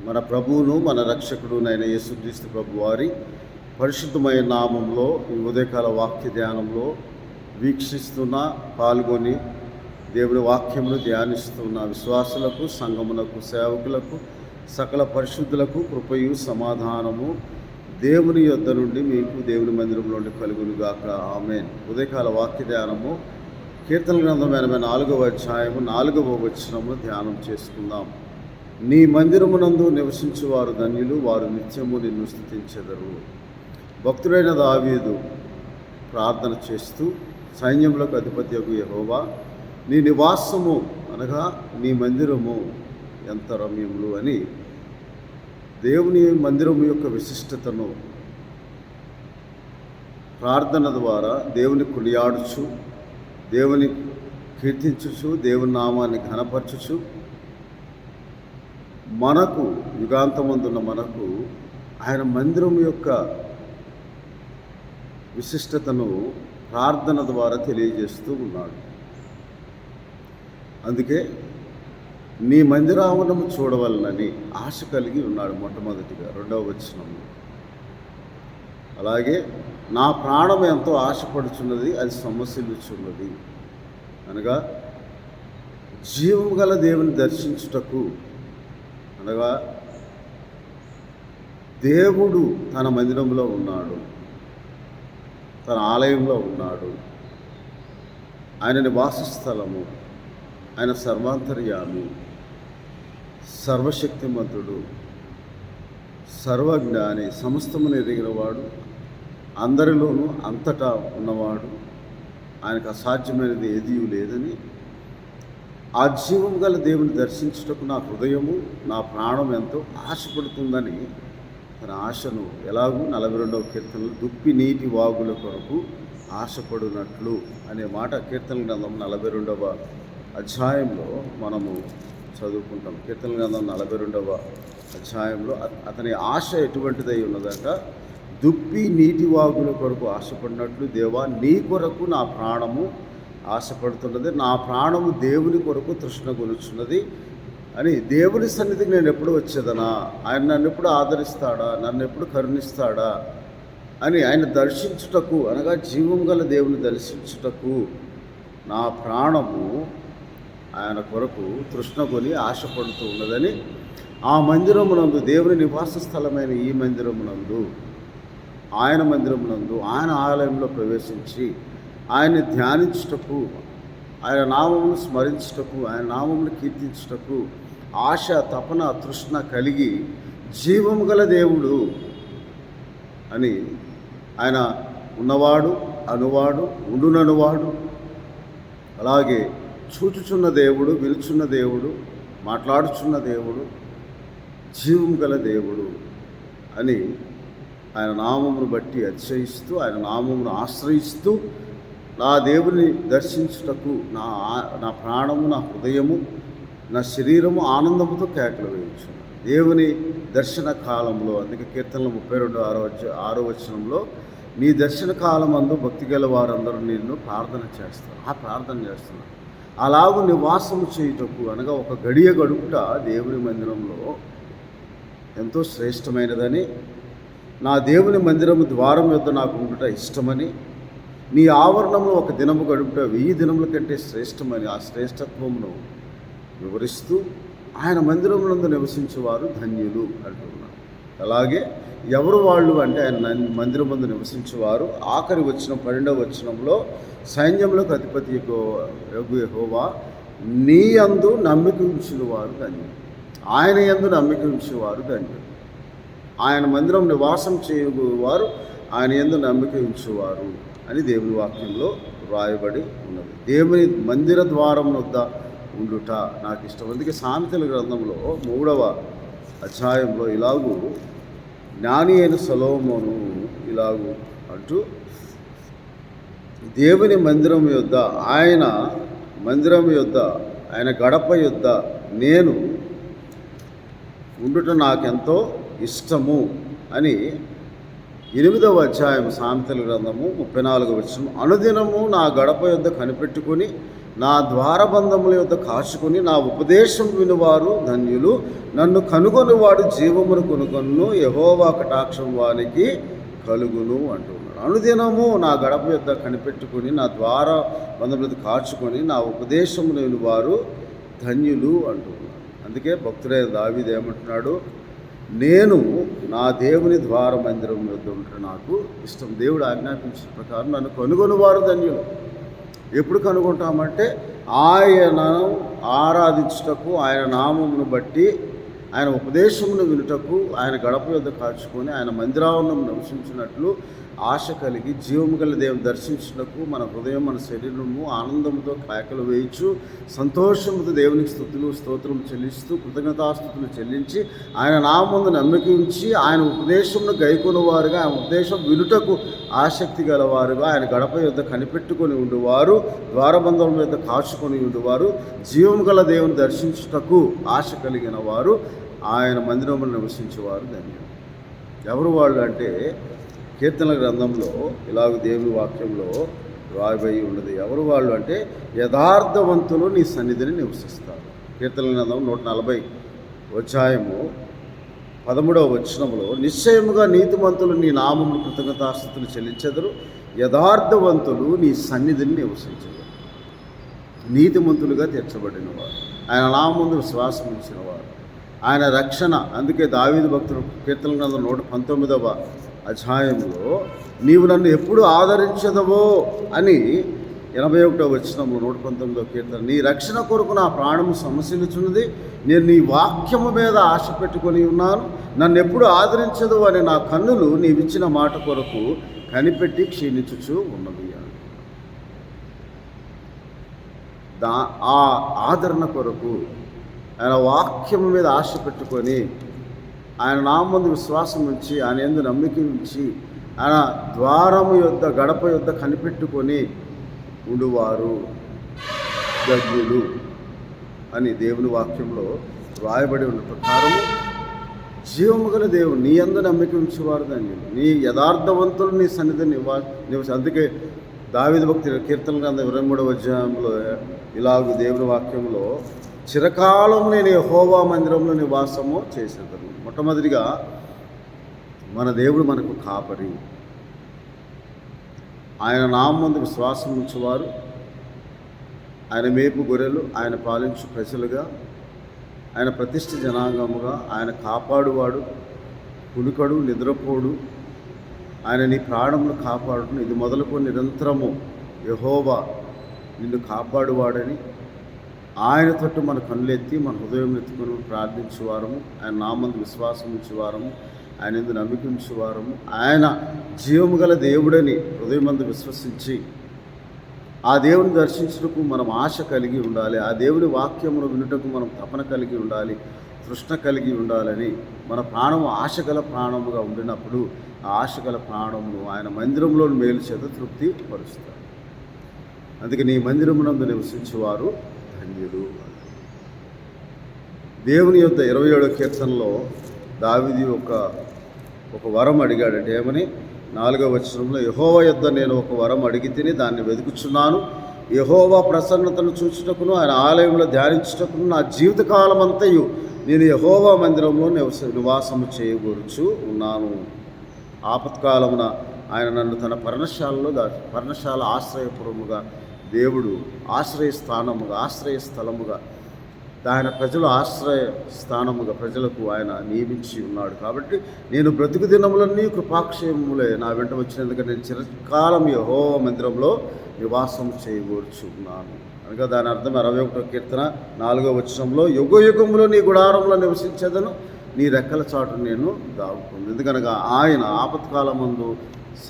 మన ప్రభువును మన రక్షకుడునైన యేసుక్రీస్తు ప్రభు వారి పరిశుద్ధమైన నామంలో ఈ ఉదయకాల వాక్య ధ్యానంలో వీక్షిస్తున్న పాల్గొని దేవుని వాక్యమును ధ్యానిస్తున్న విశ్వాసులకు, సంఘమునకు, సేవకులకు, సకల పరిశుద్ధులకు కృపయు సమాధానము దేవుని యొద్ద నుండి మీకు దేవుని మందిరంలో నుండి కలుగునుగాక. ఆమేన్. ఉదయకాల వాక్య ధ్యానము కీర్తన గ్రంథం 84వ అధ్యాయము 4వ వచనమును ధ్యానం చేసుకుందాం. నీ మందిరమునందు నివసించువారు ధన్యులు, వారు నిత్యము నిన్ను స్తుతించెదరు. భక్తుడైన దావీదు ప్రార్థన చేస్తూ, సైన్యములకు అధిపత్యగు యెహోవా, నీ నివాసము అనగా నీ మందిరము ఎంత రమ్యములు అని దేవుని మందిరము యొక్క విశిష్టతను ప్రార్థన ద్వారా దేవుని కొనియాడుచు, దేవుని కీర్తించుచు, దేవుని నామాన్ని ఘనపరచుచు, మనకు యుగాంతమందున్న మనకు ఆయన మందిరం యొక్క విశిష్టతను ప్రార్థన ద్వారా తెలియజేస్తూ ఉన్నాడు. అందుకే నీ మందిరావరణము చూడవలనని ఆశ కలిగి ఉన్నాడు మొట్టమొదటిగా, 2వ వచనంలో. అలాగే నా ప్రాణం ఎంతో ఆశపడుచున్నది, అది సొమ్మసిల్లుచున్నది అనగా జీవము గల దేవుని దర్శించుటకు, అనగా దేవుడు తన మందిరంలో ఉన్నాడు, తన ఆలయంలో ఉన్నాడు. ఆయన నివాస స్థలము, ఆయన సర్వాంతర్యామి, సర్వశక్తిమంతుడు, సర్వజ్ఞాని, సమస్తమును ఎరిగినవాడు, అందరిలోనూ అంతటా ఉన్నవాడు, ఆయనకు అసాధ్యమైనది ఏదీ లేదని, ఆ జీవం గల దేవుని దర్శించుటకు నా హృదయము, నా ప్రాణం ఎంతో ఆశపడుతుందని తన ఆశను ఎలాగూ 42వ కీర్తనలో దుప్పి నీటి వాగుల కొరకు ఆశపడినట్లు అనే మాట కీర్తన గ్రంథం 42వ అధ్యాయంలో మనము చదువుకుంటాం. కీర్తన గ్రంథం 42వ అధ్యాయంలో అతని ఆశ ఎటువంటిదై ఉన్నదట, దుప్పి నీటి వాగుల కొరకు ఆశపడినట్లు దేవా, నీ కొరకు నా ప్రాణము ఆశపడుతున్నది, నా ప్రాణము దేవుని కొరకు తృష్ణ కొనుచున్నది అని. దేవుని సన్నిధికి నేను ఎప్పుడు వచ్చేదనా, ఆయన నన్ను ఎప్పుడు ఆదరిస్తాడా, నన్ను ఎప్పుడు కరుణిస్తాడా అని ఆయన దర్శించుటకు, అనగా జీవం గల దేవుని దర్శించుటకు నా ప్రాణము ఆయన కొరకు తృష్ణ కొని ఆశపడుతూ ఉన్నదని, ఆ మందిరమునందు, దేవుని నివాస స్థలమైన ఈ మందిరమునందు, ఆయన మందిరమునందు, ఆయన ఆలయంలో ప్రవేశించి ఆయన్ని ధ్యానించుటకు, ఆయన నామమును స్మరించుటకు, ఆయన నామమును కీర్తించుటకు ఆశ, తపన, తృష్ణ కలిగి, జీవము గల దేవుడు అని, ఆయన ఉన్నవాడు, అనువాడు, ఉండుననువాడు, అలాగే చూచుచున్న దేవుడు, విలుచున్న దేవుడు, మాట్లాడుచున్న దేవుడు, జీవం గల దేవుడు అని ఆయన నామమును బట్టి అతిశయిస్తూ, ఆయన నామమును ఆశ్రయిస్తూ, నా దేవుని దర్శించుటకు నా ప్రాణము, నా హృదయము, నా శరీరము ఆనందముతో కేకలు వేయచ్చు. దేవుని దర్శన కాలంలో, అందుకే కీర్తనలు 32:6 వచనంలో, నీ దర్శన కాలమందు భక్తి గల వారందరూ నిన్ను ప్రార్థన చేస్తారు. ఆ ప్రార్థన చేస్తున్నారు. అలాగూ నివాసము చేయుటకు, అనగా ఒక గడియ గడుపుట దేవుని మందిరంలో ఎంతో శ్రేష్టమైనదని, నా దేవుని మందిరము ద్వారం యొద్ద నాకు ఉండుట ఇష్టమని, నీ ఆవరణంలో ఒక దినము గడుపుట 1000 దినముల కంటే శ్రేష్టమని ఆ శ్రేష్టత్వమును వివరిస్తూ, ఆయన మందిరమునందు నివసించేవారు ధన్యులు అంటున్నారు. అలాగే ఎవరు వాళ్ళు అంటే, ఆయన మందిరమందు నివసించేవారు. ఆఖరి వచనం 12వ వచనంలో, సైన్యములకు అధిపతి యెహోవా, నీ యందు నమ్మిక ఉంచిన వారు ధన్యులు, ఆయన యందు నమ్మిక ఉంచేవారు ధన్యులు. ఆయన మందిరం నివాసం చేయవారు ఆయన యందు నమ్మిక ఉంచేవారు అని దేవుని వాక్యంలో వ్రాయబడి ఉన్నది. దేవుని మందిర ద్వారం వద్ద ఉండుట నాకు ఇష్టం. అందుకే సామెతల గ్రంథంలో 3వ అధ్యాయంలో ఇలాగూ జ్ఞాని అయిన సొలొమోను ఇలాగూ అంటూ, దేవుని మందిరం యొద్ద, ఆయన మందిరం యొద్ద, ఆయన గడప యొద్ద నేను ఉండుట నాకెంతో ఇష్టము అని 8వ అధ్యాయం సామెతల గ్రంథము 34వ వచనం, అనుదినము నా గడప యొద్ద కనిపెట్టుకుని నా ద్వారబంధముల యొద్ద కాచుకొని నా ఉపదేశం వినువారు ధన్యులు. నన్ను కనుగొనివాడు జీవమును కొనుగొను, యెహోవా కటాక్షం వానికి కలుగును అంటున్నాడు. అనుదినము నా గడప యొద్ద కనిపెట్టుకొని నా ద్వారబంధముల యొద్ద కాచుకొని నా ఉపదేశమును వినువారు ధన్యులు అంటున్నాడు. అందుకే భక్తుడైన దావీదు ఏమంటున్నాడు, నేను నా దేవుని ద్వార మందిరం యొద్ద ఉంటే నాకు ఇష్టం. దేవుడు ఆజ్ఞాపించిన ప్రకారం నన్ను కనుగొనివారు ధన్యులు. ఎప్పుడు కనుగొంటామంటే ఆయనను ఆరాధించుటకు, ఆయన నామమును బట్టి, ఆయన ఉపదేశమును వినుటకు, ఆయన గడప యొద్ద కాచుకొని ఆయన మందిరావరణం నివసించినట్లు ఆశ కలిగి జీవము గల దేవుని దర్శించుటకు మన హృదయం మన శరీరము ఆనందంతో కేకలు వేయించు సంతోషముతో దేవునికి స్తోత్రం చెల్లిస్తూ కృతజ్ఞతాస్తుతులు చెల్లించి ఆయన నామమును నమ్మిక ఉంచి ఆయన ఉపదేశమును గైకొనువారుగా, ఆయన ఉపదేశం వినుటకు ఆసక్తి గలవారుగా, ఆయన గడప యొద్ద కనిపెట్టుకొని ఉండువారు, ద్వారబంధముల మీద కాచుకొని ఉండువారు, జీవము గల దేవుని దర్శించుటకు ఆశ కలిగిన వారు, ఆయన మందిరములు నివసించేవారు ధన్యులు. ఎవరు వాళ్ళు అంటే, కీర్తనల గ్రంథంలో ఇలాగ దేవుని వాక్యంలో రాయబడి ఉన్నది. ఎవరు వాళ్ళు అంటే, యథార్థవంతులు నీ సన్నిధిని నివసిస్తారు. కీర్తనల గ్రంథం 140 అధ్యాయము 13వ వచనములో, నిశ్చయముగా నీతిమంతులు నీ నామమును కృతజ్ఞతాస్తుతులు చెల్లించెదరు, యథార్థవంతులు నీ సన్నిధిని నివసించెదరు. నీతిమంతులుగా తీర్చబడిన వారు, ఆయన నామముందు విశ్వాసం ఉంచిన వారు, ఆయన రక్షణ. అందుకే దావీదు భక్తుడు కీర్తనల గ్రంథం 119వ అధ్యాయంలో, నీవు నన్ను ఎప్పుడు ఆదరించదవో అని 81వ వచనంలో 119వ కీర్తన, నీ రక్షణ కొరకు నా ప్రాణము సమస్యలుచున్నది, నేను నీ వాక్యము మీద ఆశ పెట్టుకొని ఉన్నాను, నన్ను ఎప్పుడు ఆదరించదు అని నా కన్నులు నీవిచ్చిన మాట కొరకు కనిపెట్టి క్షీణించుచు ఉన్నవి. ఆ ఆదరణ కొరకు ఆయన వాక్యము మీద ఆశ పెట్టుకొని, ఆయన నామందు విశ్వాసం ఉంచి, ఆయన యందు నమ్మిక ఉంచి, ఆయన ద్వారము యొద్ద గడప యొద్ద కనిపెట్టుకొని ఉండువారు ధన్యులు అని దేవుని వాక్యంలో రాయబడి ఉన్న ప్రకారము, జీవము గల దేవుడు నీ యందు నమ్మిక ఉంచేవారు ధన్యులు. నీ యథార్థవంతులు నీ సన్నిధిని అందుకే దావీదు భక్తి కీర్తన గ్రంథం 23వ అధ్యాయంలో ఇలాగ దేవుని వాక్యంలో, చిరకాలం నేను యెహోవా మందిరంలో నివాసము చేసేదను. మొట్టమొదటిగా మన దేవుడు మనకు కాపరి. ఆయన నామముందు విశ్వాసం ఉంచేవారు, ఆయన మేపు గొర్రెలు, ఆయన పాలించు ప్రజలుగా, ఆయన ప్రతిష్ఠ జనాంగముగా, ఆయన కాపాడువాడు, కునుకడు నిద్రపోడు, ఆయన నీ ప్రాణమును కాపాడును, ఇది మొదలుకొని నిరంతరము యెహోవా నిన్ను కాపాడువాడని ఆయన తట్టు మన కన్నులెత్తి మన హృదయం ఎత్తుకుని ప్రార్థించేవారము, ఆయన నామందు విశ్వాసం ఉంచేవారము, ఆయన యందు నమ్మిక ఉంచేవారము, ఆయన జీవము గల దేవుడని హృదయమందు విశ్వసించి ఆ దేవుని దర్శించుటకు మనం ఆశ కలిగి ఉండాలి. ఆ దేవుని వాక్యమును వినుటకు మనం తపన కలిగి ఉండాలి, తృష్ణ కలిగి ఉండాలని మన ప్రాణము ఆశగల ప్రాణముగా ఉండినప్పుడు ఆ ఆశగల ప్రాణమును ఆయన మందిరంలో మేలు చేత తృప్తి పరుస్తారు. అందుకే నీ మందిరమునందు నివసించేవారు ధన్యులు. దేవుని యొక్క 27వ కీర్తనలో దావీదు ఒక వరం అడిగాడంటే ఏమని, 4వ వచనంలో, యెహోవా యొద్ద నేను ఒక వరం అడిగి తిని దాన్ని వెతుకుచున్నాను, యెహోవా ప్రసన్నతను చూచుటకును ఆయన ఆలయంలో ధ్యానించుటకును నా జీవితకాలం అంతయు నేను యెహోవా మందిరంలో నివాసము చేయగూర్చు ఉన్నాను. ఆపత్కాలమున ఆయన నన్ను తన పర్ణశాల ఆశ్రయపురముగా, దేవుడు ఆశ్రయ స్థలముగా, ఆయన ప్రజలు ఆశ్రయ స్థానముగా ప్రజలకు ఆయన నియమించి ఉన్నాడు. కాబట్టి నేను బ్రతుకు దినములన్నీ కృపాక్షేమములే నా వెంట వచ్చినందుకు నేను చిరకాలం యెహోవా మందిరంలో నివాసం చేయగూర్చున్నాను అనగా దాని అర్థం 61వ కీర్తన 4వ వచనంలో, యుగయుగములో నీ గుడారంలో నివసించేదను, నీ రెక్కల చాటు నేను దాగుకుంది. ఎందుకనగా ఆయన ఆపత్కాలమందు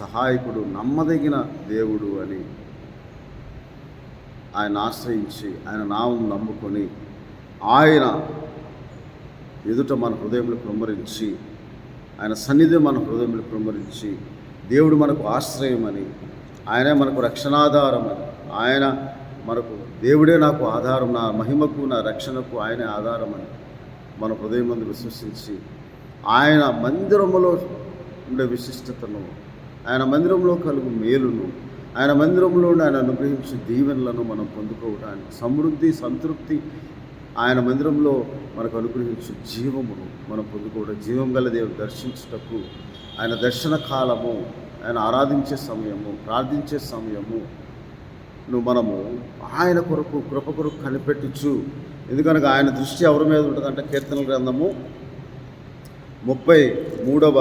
సహాయకుడు, నమ్మదగిన దేవుడు అని ఆయన ఆశ్రయించి ఆయన నామం నమ్ముకొని ఆయన ఎదుట మన హృదయములు కుమ్మరించి, ఆయన సన్నిధి మన హృదయములు కుమ్మరించి, దేవుడు మనకు ఆశ్రయమని, ఆయనే మనకు రక్షణాధారమని, ఆయన మనకు దేవుడే నాకు ఆధారం, నా మహిమకు నా రక్షణకు ఆయనే ఆధారమని మన హృదయం మందు విశ్వసించి ఆయన మందిరములో ఉండే విశిష్టతను, ఆయన మందిరంలో కలుగు మేలును, ఆయన మందిరంలో ఆయన అనుగ్రహించిన దీవెనలను మనం పొందుకోవడానికి, సమృద్ధి సంతృప్తి ఆయన మందిరంలో మనకు అనుగ్రహించిన జీవమును మనం పొందుకోవడం, జీవం గల దేవుడు దర్శించుటకు ఆయన దర్శన కాలము, ఆయన ఆరాధించే సమయము, ప్రార్థించే సమయము మనము ఆయన కొరకు కృప కొరకు కనిపెట్టుచు. ఎందుకనగా ఆయన దృష్టి ఎవరి మీద ఉంటుందంటే కీర్తనల గ్రంథము 33వ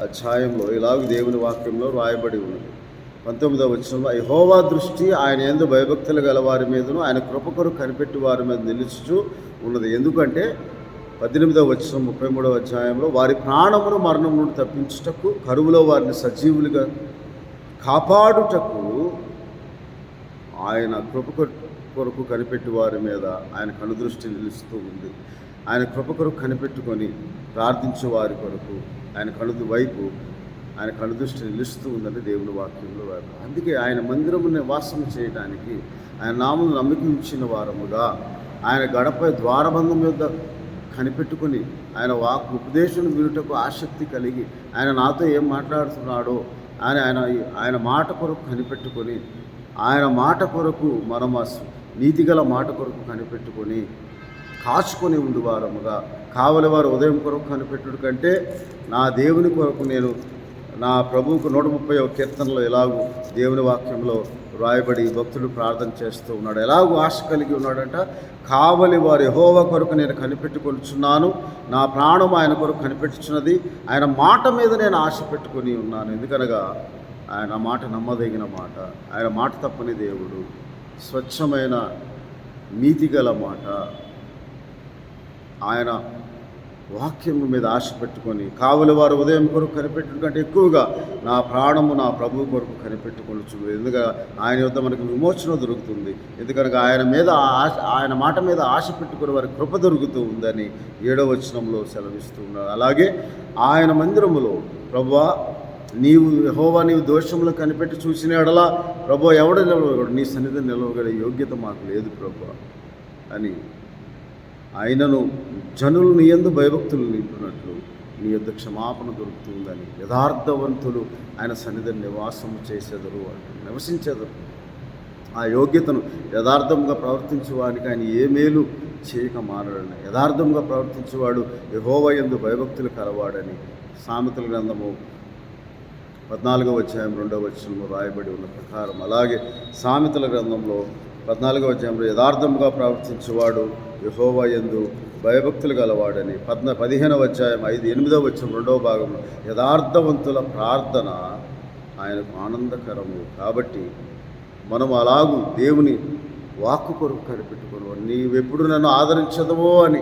అధ్యాయంలో ఇలాగ దేవుని వాక్యంలో రాయబడి ఉన్నది. 19వ వచనంలో యెహోవా దృష్టి ఆయన యందు భయభక్తులు గల వారి మీదను ఆయన కృప కొరకు కనిపెట్టి వారి మీద నిలుచుచు ఉన్నది. ఎందుకంటే 18వ వచనం 33వ అధ్యాయంలో వారి ప్రాణమును మరణం నుండి తప్పించుటకు, కరువులో వారిని సజీవులుగా కాపాడుటకు ఆయన కృప కొరకు కనిపెట్టి వారి మీద ఆయన కనుదృష్టి నిలుస్తూ ఉంది. ఆయన కృప కొరకు కనిపెట్టుకొని ప్రార్థించే వారి కొరకు ఆయన ఆయన కనుదృష్టి నిలుస్తూ ఉందని దేవుని వాక్యంలో వారు. అందుకే ఆయన మందిరము నివాసం చేయడానికి, ఆయన నామమును నమ్మిక ఉంచిన వారముగా, ఆయన గడపై ద్వారబంధం యొద్ద కనిపెట్టుకొని ఆయన ఉపదేశం వినుటకు ఆసక్తి కలిగి, ఆయన నాతో ఏం మాట్లాడుతున్నాడో ఆయన మాట కొరకు కనిపెట్టుకొని, ఆయన మాట కొరకు మనం నీతిగల మాట కొరకు కనిపెట్టుకొని కాచుకొని ఉండువారముగా, కావలి వారు ఉదయం కొరకు కనిపెట్టుడు కంటే నా దేవుని కొరకు నేను నా ప్రభువుకు 130వ కీర్తనలో ఎలాగూ దేవుని వాక్యంలో రాయబడి భక్తుడు ప్రార్థన చేస్తూ ఉన్నాడు. ఎలాగూ ఆశ కలిగి ఉన్నాడంట, కావలి వారి యెహోవా కొరకు నేను కనిపెట్టుకొనిచున్నాను, నా ప్రాణం ఆయన కొరకు కనిపెట్టుచున్నది, ఆయన మాట మీద నేను ఆశ పెట్టుకొని ఉన్నాను. ఎందుకనగా ఆయన మాట నమ్మదగిన మాట, ఆయన మాట తప్పని దేవుడు, స్వచ్ఛమైన నీతిగల మాట. ఆయన వాక్యం మీద ఆశ పెట్టుకొని కావలి వారు ఉదయం కొరకు కనిపెట్టుడు కంటే ఎక్కువగా నా ప్రాణము నా ప్రభువు కొరకు కనిపెట్టుకొనొచ్చు. ఎందుకంటే ఆయన యొద్ద మనకు విమోచన దొరుకుతుంది. ఎందుకనగా ఆయన మాట మీద ఆశ పెట్టుకుని వారి కృప దొరుకుతూ ఉందని 7వ వచనంలో సెలవిస్తూ ఉన్నారు. అలాగే ఆయన మందిరములో ప్రభువా యెహోవా నీవు దోషంలో కనిపెట్టి చూసిన ఎడలా ప్రభువా ఎవడ నిలవగలడు, నీ సన్నిధిని నిలవగల యోగ్యత మాకు లేదు ప్రభువా అని, ఆయనను జనులు నీ యందు భయభక్తులు నింపునట్లు నీ యొద్ద క్షమాపణ దొరుకుతుందని, యథార్థవంతులు ఆయన సన్నిధిని నివాసము చేసేదరు, నివసించేదరు. ఆ యోగ్యతను యథార్థంగా ప్రవర్తించేవానికి ఆయన ఏ మేలు చేయక మారడని, యథార్థంగా ప్రవర్తించేవాడు యెహోవా యందు భయభక్తులు కలవాడని సామెతల గ్రంథము 14వ అధ్యాయం 2వ వచనంలో రాయబడి ఉన్న ప్రకారం, అలాగే సామెతల గ్రంథంలో 14వ అధ్యాయంలో యథార్థంగా ప్రవర్తించేవాడు యెహోవా యందు భయభక్తులు గలవాడని, 15వ అధ్యాయం 8వ వచనం 2వ భాగంలో యథార్థవంతుల ప్రార్థన ఆయనకు ఆనందకరము. కాబట్టి మనం అలాగూ దేవుని వాక్కు కొరకు కనిపెట్టుకుని నీవెప్పుడు నన్ను ఆదరించదవో అని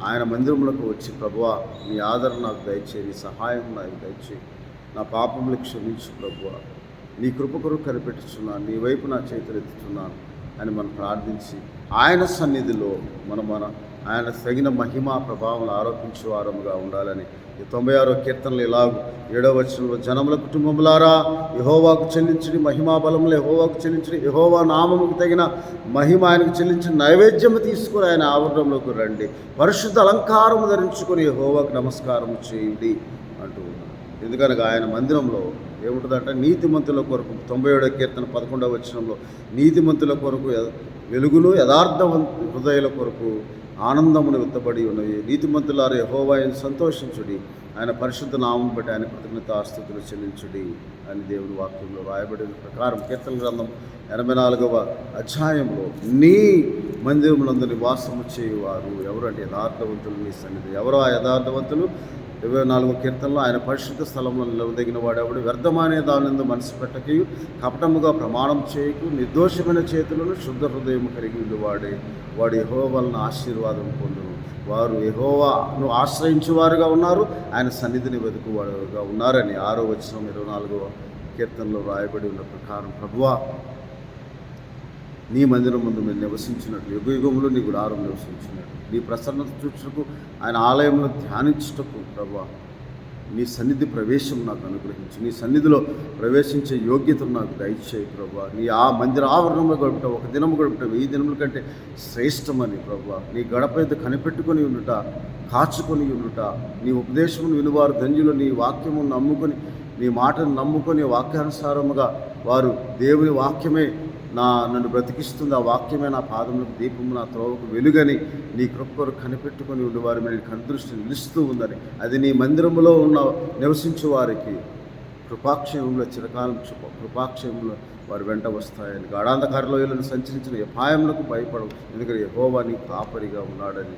ఆయన మందిరంలోకి వచ్చి ప్రభువా నీ ఆదరణ నాకు దయచేయి, నీ సహాయం నాకు దయచేయి, నా పాపములు క్షమించు ప్రభువా, నీ కృప కొరకు కనిపెట్టుచున్నాను, నీ వైపు నా చేతులు ఎత్తుతున్నాను అని మనం ప్రార్థించి ఆయన సన్నిధిలో ఆయన తగిన మహిమా ప్రభావం ఆరోపించే వారముగా ఉండాలని 96వ కీర్తనలు ఇలాగూ 7వ వచనంలో జనముల కుటుంబములారా యెహోవాకు చెల్లించుడి, మహిమా బలములు యెహోవాకు చెల్లించుడి, యెహోవా నామముకు తగిన మహిమ ఆయనకు చెల్లించిన నైవేద్యము తీసుకుని ఆయన ఆవరణంలోకి రండి, పరిశుద్ధ అలంకారము ధరించుకొని యెహోవాకు నమస్కారము చేయండి అంటూ ఉన్నాడు. ఎందుకనగా ఆయన మందిరంలో ఏముంటుందంటే నీతిమంతుల కొరకు 97వ కీర్తన 11వ వచనంలో నీతిమంతుల కొరకు వెలుగును, హృదయాల కొరకు ఆనందమును విత్తబడి ఉన్నవి. నీతిమంతులారా యెహోవాను సంతోషించుడి, ఆయన పరిశుద్ధ నామం బట్టి ఆయన కృతజ్ఞతాస్తుతులు చెల్లించుడి అని దేవుని వాక్యంలో రాయబడిన ప్రకారం కీర్తన గ్రంథం 84వ అధ్యాయంలో నీ మందిరములందు నివాసము చేయువారు ఎవరంటే యథార్థవంతులు నీ సన్నిధి. ఎవరు ఆ యథార్థవంతులు? 24వ కీర్తనలో ఆయన పరిశుద్ధ స్థలంలో నిలవదగిన వాడెవడు, వ్యర్థమనే దానిందు మనసు పెట్టకయు కపటముగా ప్రమాణం చేయకు, నిర్దోషమైన చేతులను శుద్ధ హృదయము కలిగి ఉండేవాడే వాడు యెహోవా వలన ఆశీర్వాదం పొందును. వారు యెహోవాను ఆశ్రయించేవారుగా ఉన్నారు, ఆయన సన్నిధిని వెతుకువారుగా ఉన్నారని 6వ వచనం 24వ కీర్తనలో రాయబడి ఉన్న ప్రకారం ప్రభువా నీ మందిరం ముందు మీరు నివసించినట్లు యుగయుగములు నీ గుడారం నివసించినట్లు నీ ప్రసన్నత చూచుటకు ఆయన ఆలయంలో ధ్యానించుటకు ప్రభువా నీ సన్నిధి ప్రవేశం నాకు అనుగ్రహించి నీ సన్నిధిలో ప్రవేశించే యోగ్యతను నాకు దయచేయి ప్రభువా. నీ ఆ మందిర ఆవరణంలో గడపటం, ఒక దినము గడపటం 1000 దినముల కంటే శ్రేష్టమని ప్రభువా. నీ గడప మీద కనిపెట్టుకొని ఉండుట, కాచుకొని ఉండుట, నీ ఉపదేశమును వినువారు ధన్యులు, నీ వాక్యమును నమ్ముకొని నీ మాటను నమ్ముకొని వాక్యానుసారముగా వారు దేవుని వాక్యమే నన్ను బ్రతికిస్తుంది, ఆ వాక్యమే నా పాదములకు దీపము, నా త్రోవకు వెలుగని నీ కృపను కనిపెట్టుకొని ఉండేవారి మీద కనుదృష్టి నిలుస్తూ ఉందని, అది నీ మందిరములో నివసించే వారికి కృపాక్షేమంలో చిరకాలం కృపాక్షేమంలో వారి వెంట వస్తాయని, గాఢాంధకారలోయలను సంచరించిన అపాయములకు భయపడవు, ఎందుకంటే యెహోవా నీ కాపరిగా ఉన్నాడని.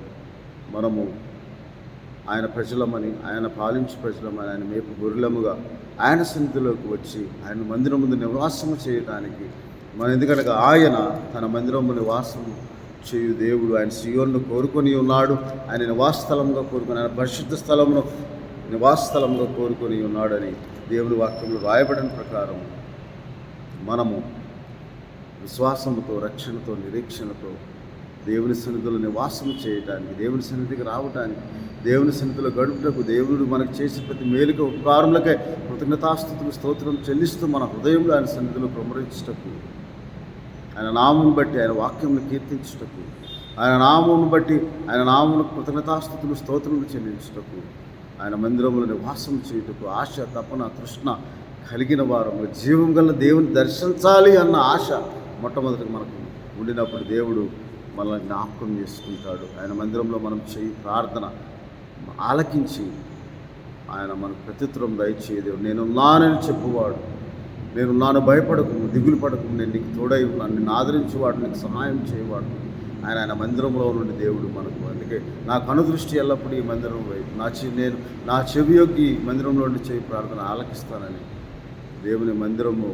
మనము ఆయన ప్రజలమని, ఆయన పాలించు ప్రజలమని, ఆయన మేపు గొర్రెలముగా ఆయన సన్నిధిలోకి వచ్చి ఆయన మందిరం ముందు నివాసము చేయడానికి ఎందుకంటే ఆయన తన మందిరము నివాసము చేయు దేవుడు. ఆయన సియోనును కోరుకొని ఉన్నాడు, ఆయన నివాస స్థలంగా కోరుకొని, ఆయన పరిశుద్ధ స్థలమును నివాస స్థలంగా కోరుకొని ఉన్నాడని దేవుని వాక్యంలో రాయబడిన ప్రకారం మనము విశ్వాసముతో, రక్షణతో, నిరీక్షణతో దేవుని సన్నిధిలో నివాసం చేయటానికి, దేవుని సన్నిధికి రావటానికి, దేవుని సన్నిధిలో గడుపుటకు, దేవుడు మనకు చేసే ప్రతి మేలుక ఉపకారములకై కృతజ్ఞతాస్తుతులు స్తోత్రం చెల్లిస్తూ మన హృదయంలో ఆయన సన్నిధిలో ప్రమరించుటకు, ఆయన నామమును బట్టి ఆయన వాక్యమును కీర్తించుటకు, ఆయన నామమును బట్టి ఆయన నామమును కృతజ్ఞతాస్తుతులు స్తోత్రములు చెల్లించుటకు, ఆయన మందిరములో నివాసం చేయుటకు ఆశ, తపన, తృష్ణ కలిగిన వారము, జీవం గల దేవుని దర్శించాలి అన్న ఆశ మొట్టమొదటిగా మనకు ఉండినప్పుడు దేవుడు మనల్ని జ్ఞాపకం చేసుకుంటాడు. ఆయన మందిరంలో మనం చేయి ప్రార్థన ఆలకించి ఆయన మనకు ప్రత్యుత్తరం దయచేయ దేవుడు. నేనున్నానని చెప్పువాడు, నేనున్నాను, భయపడకు, దిగులు పడకు, నేను నీకు తోడై ఉన్నాను, నిన్ను ఆదరించేవాడు, నీకు సహాయం చేయవాడు ఆయన మందిరంలో నుండి దేవుడు మనకు. అందుకే నా కనుదృష్టి ఎల్లప్పుడూ ఈ మందిరం వైపు, నేను నా చెవి యొగ్గి మందిరంలో నుండి చేయి ప్రార్థన ఆలకిస్తానని దేవుని మందిరము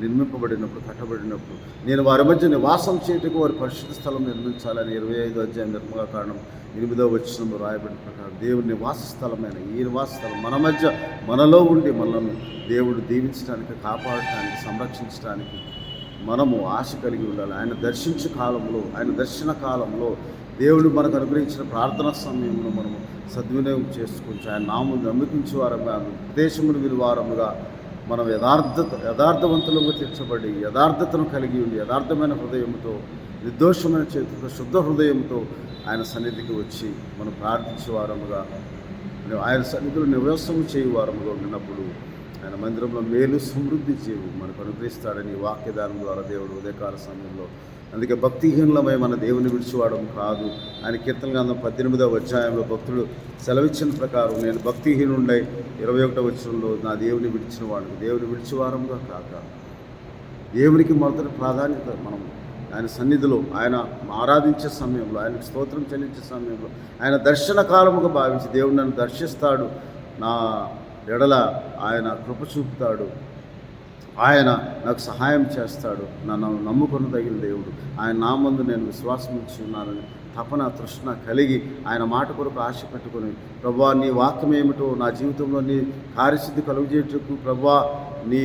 నిర్మింపబడినప్పుడు, కట్టబడినప్పుడు నేను వారి మధ్య నివాసం చేయటకు వారి పరిశుద్ధ స్థలం నిర్మించాలని 25వ అధ్యాయం నిర్మకాండం 8వ వచనంలో రాయబడిన ప్రకారం దేవుని నివాస స్థలమైన ఈ నివాస స్థలం మన మధ్య, మనలో ఉండి మనల్ని దేవుడు దీవించడానికి, కాపాడటానికి, సంరక్షించడానికి మనము ఆశ కలిగి ఉండాలి. ఆయన దర్శించే కాలంలో, ఆయన దర్శన కాలంలో దేవుడు మనకు అనుగ్రహించిన ప్రార్థనా సమయంలో మనము సద్వినియోగం చేసుకుంటూ ఆయన నామం నమ్మికించే వారముగా, ఉపదేశమును విలువారముగా మనం యథార్థవంతులుగా తీర్చబడి, యథార్థతను కలిగి ఉండి, యథార్థమైన హృదయంతో, నిర్దోషమైన చేతులతో, శుద్ధ హృదయంతో ఆయన సన్నిధికి వచ్చి మనం ప్రార్థించే వారముగా, ఆయన సన్నిధిలో నివాసం చేయు వారముగా ఉన్నప్పుడు ఆయన మందిరంలో మేలు సమృద్ధి చేయు మనకు అనుగ్రహిస్తాడని వాక్యదానం ద్వారా దేవుడు ఉదయకాల సమయంలో. అందుకే భక్తిహీనులమై మన దేవుని విడిచివాడం కాదు. ఆయన కీర్తన గ్రంథం 18వ అధ్యాయంలో భక్తుడు సెలవిచ్చిన ప్రకారం, నేను భక్తిహీనుండై 21వ వచనంలో నా దేవుని విడిచిన వాడు, దేవుని విడిచివారంగా కాక దేవునికి మొదటి ప్రాధాన్యత మనం ఆయన సన్నిధిలో, ఆయన ఆరాధించే సమయంలో, ఆయనకు స్తోత్రం చెల్లించే సమయంలో ఆయన దర్శన కాలముగా భావించి దేవుడు నన్ను దర్శిస్తాడు, నా ఎడల ఆయన కృప చూపుతాడు, ఆయన నాకు సహాయం చేస్తాడు, నన్ను నమ్ముకొనదగిన దేవుడు, ఆయన నా ముందు నేను విశ్వాసం ఇచ్చి ఉన్నానని తపన, తృష్ణ కలిగి ఆయన మాట కొరకు ఆశ పెట్టుకొని, ప్రభువా నీ వాక్యం ఏమిటో నా జీవితంలో నీ కార్యసిద్ధి కలుగజేయటకు, ప్రభువా నీ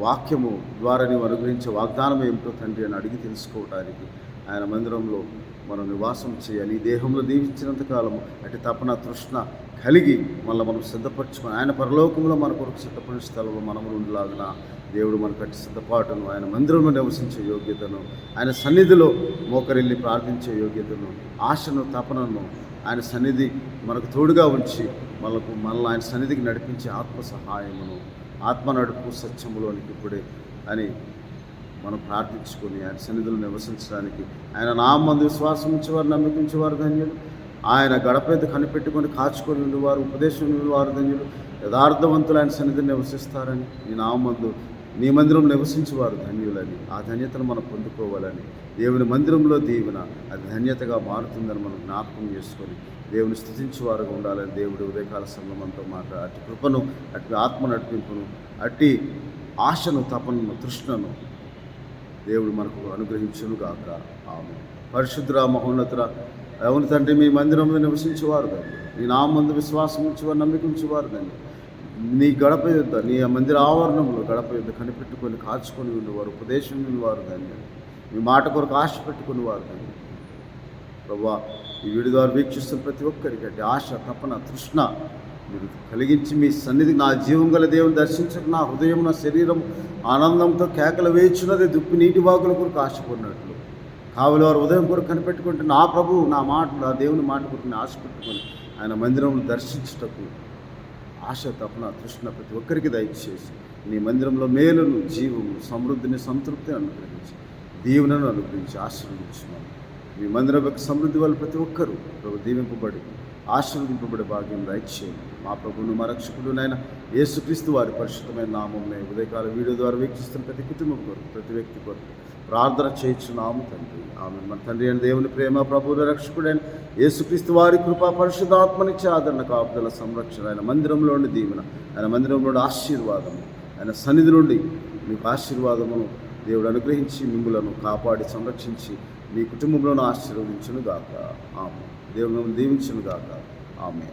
వాక్యము ద్వారా నీవు అనుగ్రహించే వాగ్దానం ఏమిటో తండ్రి అని అడిగి తెలుసుకోవడానికి ఆయన మందిరంలో మనం నివాసం చేయాలి. ఈ దేహంలో దీవించినంతకాలము అటు తపన, తృష్ణ కలిగి మనం సిద్ధపరచుకొని ఆయన పరలోకంలో మన కొరకు సిద్ధపడిన స్థలంలో మనము ఉండలాగిన దేవుడు మనకు అట్టి సిద్ధపాటును, ఆయన మందిరంలో నివసించే యోగ్యతను, ఆయన సన్నిధిలో మోకరిల్లి ప్రార్థించే యోగ్యతను, ఆశను, తపనను ఆయన సన్నిధి మనకు తోడుగా ఉంచి మనల్ని ఆయన సన్నిధికి నడిపించే ఆత్మ సహాయమును, ఆత్మ నడుపు సత్యములోనికి ఇప్పుడే అని మనం ప్రార్థించుకొని ఆయన సన్నిధిలో నివసించడానికి, ఆయన నామందు విశ్వాసం ఉంచేవారు, నమ్మించేవారు ధన్యులు, ఆయన గడపేది కనిపెట్టుకొని కాచుకొని ఉండేవారు, ఉపదేశం ఉండేవారు ధన్యులు, యథార్థవంతులు ఆయన సన్నిధిని నివసిస్తారని, నీ నామందు నీ మందిరం నివసించేవారు ధన్యులని, ఆ ధన్యతను మనం పొందుకోవాలని, దేవుని మందిరంలో దీవెన అది ధన్యతగా మారుతుందని మనం జ్ఞాపకం చేసుకొని దేవుని స్తుతించేవారుగా ఉండాలని దేవుడు ఉదయకాల సమయంతో అట్టి కృపను, అట్టి ఆత్మ నడిపింపును, అట్టి ఆశను, తపనను, తృష్ణను దేవుడు మనకు అనుగ్రహించునుగాక. ఆమె పరిశుద్ధుర, మహోన్నతుర, అవును తండ్రి, మీ మందిరంలో నివసించేవారు కానీ, నీ నామందు విశ్వాసం ఉంచేవారు, నమ్మిక ఉంచేవారు కానీ, నీ గడప యుద్ధ, నీ మందిర ఆవరణంలో గడప యుద్ధ కనిపెట్టుకొని కాచుకొని ఉండేవారు, ఉపదేశం ఉండేవారు కానీ, మీ మాట కొరకు ఆశ పెట్టుకుని వారు కానీ, ప్రభువా ఈ వీడియో ద్వారా వీక్షిస్తున్న ప్రతి ఒక్కరికి అట్టి ఆశ, తపన, తృష్ణ మీరు కలిగించి మీ సన్నిధికి నా జీవం గల దేవుని దర్శించక నా హృదయం, నా శరీరం ఆనందంతో కేకలు వేయించున్నది దుప్పి నీటి వాగుల కొరకు ఆశపడినట్లు కావలి వారు ఉదయం కొరకు కనిపెట్టుకుంటే నా ప్రభువు నా మాట, నా దేవుని మాట కొరకు ఆశ పెట్టుకొని ఆయన మందిరంలో దర్శించుటకు ఆశ, తపన, తృష్ణ ప్రతి ఒక్కరికి దయచేసి నీ మందిరంలో మేలును, జీవము, సమృద్ధిని, సంతృప్తిని అనుగ్రహించి, దీవెనను అనుగ్రహించి ఆశీర్వదించున్నాను. మీ మందిరం యొక్క సమృద్ధి వల్ల ప్రతి ఒక్కరూ ప్రభు దీవింపబడి ఆశీర్వదింపబడే భాగ్యం దయచేయండి. మా ప్రభువును మా రక్షకుడు నాయన యేసుక్రీస్తు వారి పరిశుద్ధమైన నామంలో ఉదయకాల వీడియో ద్వారా వీక్షిస్తున్న ప్రతి కుటుంబం కొరకు, ప్రతి వ్యక్తి కొరకు ప్రార్థన చేయించున్నాము తండ్రి. ఆమె మన తండ్రి అయిన దేవుని ప్రేమ, ప్రభువుల రక్షకుడైన యేసుక్రీస్తు వారి కృప, పరిశుద్ధాత్మనిచ్చే ఆదరణ, కాపుదల, సంరక్షణ, ఆయన మందిరంలోని దీవెన, ఆయన మందిరంలోని ఆశీర్వాదము, ఆయన సన్నిధి నుండి మీకు ఆశీర్వాదమును దేవుడు అనుగ్రహించి మిమ్ములను కాపాడి సంరక్షించి మీ కుటుంబంలోనూ ఆశీర్వదించును గాక. ఆమె దేవుని దీవించును గాక. ఆమె.